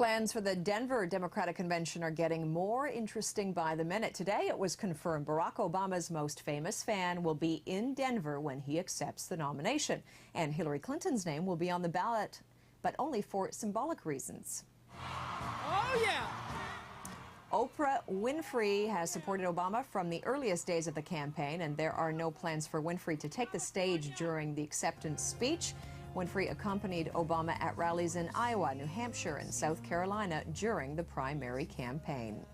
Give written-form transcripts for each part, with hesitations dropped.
Plans for the Denver Democratic Convention are getting more interesting by the minute. Today it was confirmed Barack Obama's most famous fan will be in Denver when he accepts the nomination. And Hillary Clinton's name will be on the ballot, but only for symbolic reasons. Oh, yeah! Oprah Winfrey has supported Obama from the earliest days of the campaign, and there are no plans for Winfrey to take the stage during the acceptance speech. Winfrey accompanied Obama at rallies in Iowa, New Hampshire, and South Carolina during the primary campaign.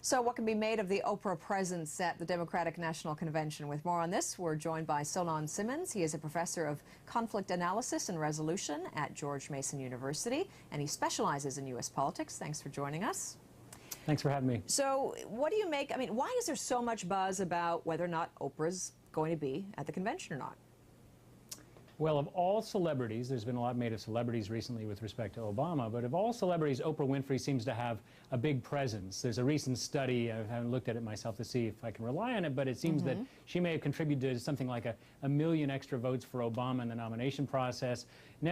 So what can be made of the Oprah presence at the Democratic National Convention? With more on this, we're joined by Solon Simmons. He is a professor of conflict analysis and resolution at George Mason University, and he specializes in U.S. politics. Thanks for joining us. Thanks for having me. So what do you make, why is there so much buzz about whether or not Oprah's going to be at the convention or not? Well, of all celebrities, there's been a lot made of celebrities recently with respect to Obama, but of all celebrities, Oprah Winfrey seems to have a big presence. There's a recent study, I haven't looked at it myself to see if I can rely on it, but it seems that she may have contributed to something like a million extra votes for Obama in the nomination process.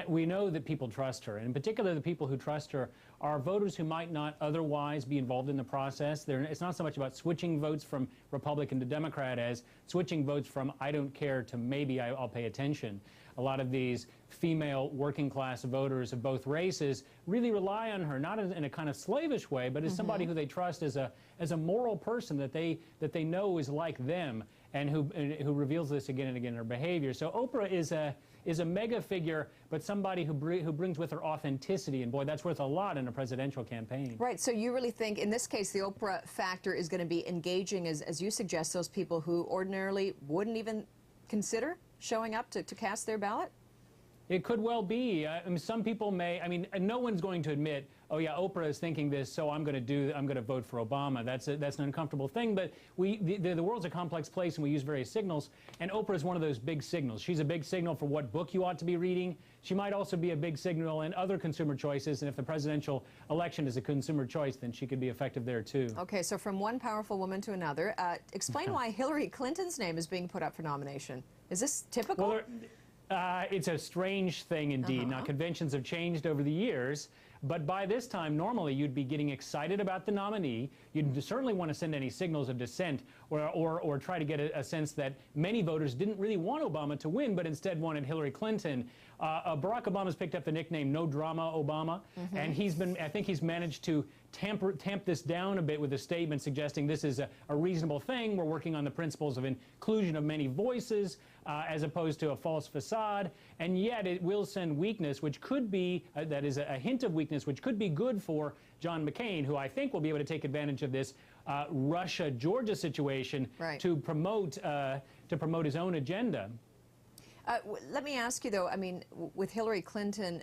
We know that people trust her, and in particular the people who trust her are voters who might not otherwise be involved in the process. It's not so much about switching votes from Republican to Democrat as switching votes from I don't care to maybe I'll pay attention. A lot of these female working class voters of both races really rely on her, not in a kind of slavish way, but as somebody who they trust as a moral person that they know is like them and who reveals this again and again in her behavior. So Oprah is a mega figure, but somebody who brings with her authenticity, and boy, that's worth a lot in a presidential campaign. Right, so you really think, in this case, the Oprah factor is going to be engaging, as you suggest, those people who ordinarily wouldn't even consider showing up to cast their ballot? It could well be. Some people may. No one's going to admit, oh yeah, Oprah is thinking this, so I'm going to vote for Obama. That's an uncomfortable thing. But the world's a complex place, and we use various signals. And Oprah is one of those big signals. She's a big signal for what book you ought to be reading. She might also be a big signal in other consumer choices. And if the presidential election is a consumer choice, then she could be effective there too. Okay, so from one powerful woman to another, explain why Hillary Clinton's name is being put up for nomination. Is this typical? Well, it's a strange thing indeed. Now, conventions have changed over the years, but by this time, normally you'd be getting excited about the nominee. You'd certainly want to send any signals of dissent or try to get a sense that many voters didn't really want Obama to win, but instead wanted Hillary Clinton. Barack Obama's picked up the nickname No Drama Obama, and I think he's managed to tamp this down a bit with a statement suggesting this is a reasonable thing. We're working on the principles of inclusion of many voices as opposed to a false facade, and yet it will send weakness, which could be, that is a hint of weakness, which could be good for John McCain, who I think will be able to take advantage of this Russia-Georgia situation to promote his own agenda. Let me ask you, though, with Hillary Clinton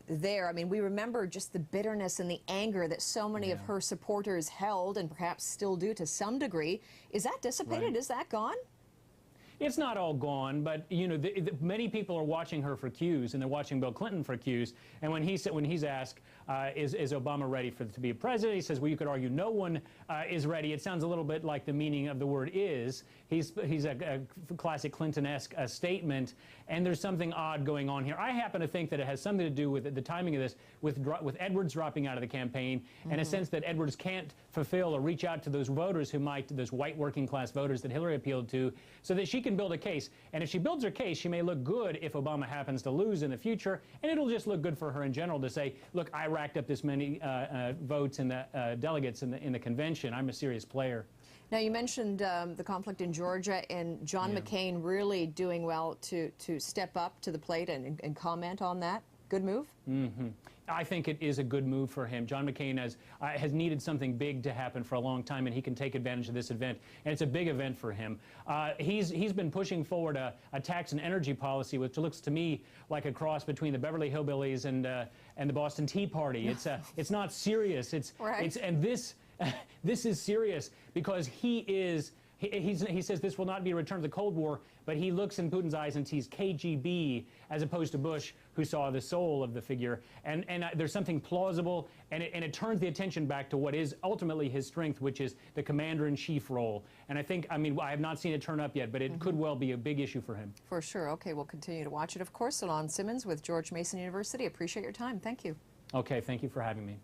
there, we remember just the bitterness and the anger that so many of her supporters held and perhaps still do to some degree. Is that dissipated? Is that gone? It's not all gone, but many people are watching her for cues, and they're watching Bill Clinton for cues. And when he's asked, is Obama ready to be a president, he says, well, you could argue no one is ready. It sounds a little bit like the meaning of the word "is." He's a classic Clinton-esque statement, and there's something odd going on here. I happen to think that it has something to do with the timing of this, with Edwards dropping out of the campaign, and a sense that Edwards can't fulfill or reach out to those voters those white working class voters that Hillary appealed to, so that she can build a case. And if she builds her case, she may look good if Obama happens to lose in the future, and it'll just look good for her in general to say, look, I racked up this many votes in the delegates in the convention. I'm a serious player. Now, you mentioned the conflict in Georgia and John McCain really doing well to step up to the plate and comment on that. Good move? I think it is a good move for him. John McCain has needed something big to happen for a long time, and he can take advantage of this event, and it's a big event for him. He's been pushing forward a tax and energy policy, which looks to me like a cross between the Beverly Hillbillies and the Boston Tea Party. It's not serious. And this is serious because he says this will not be a return to the Cold War, but he looks in Putin's eyes and sees KGB as opposed to Bush, who saw the soul of the figure. And there's something plausible, and it turns the attention back to what is ultimately his strength, which is the commander-in-chief role. And I have not seen it turn up yet, but it could well be a big issue for him. For sure. Okay, we'll continue to watch it, of course. Solon Simmons with George Mason University. Appreciate your time. Thank you. Okay, thank you for having me.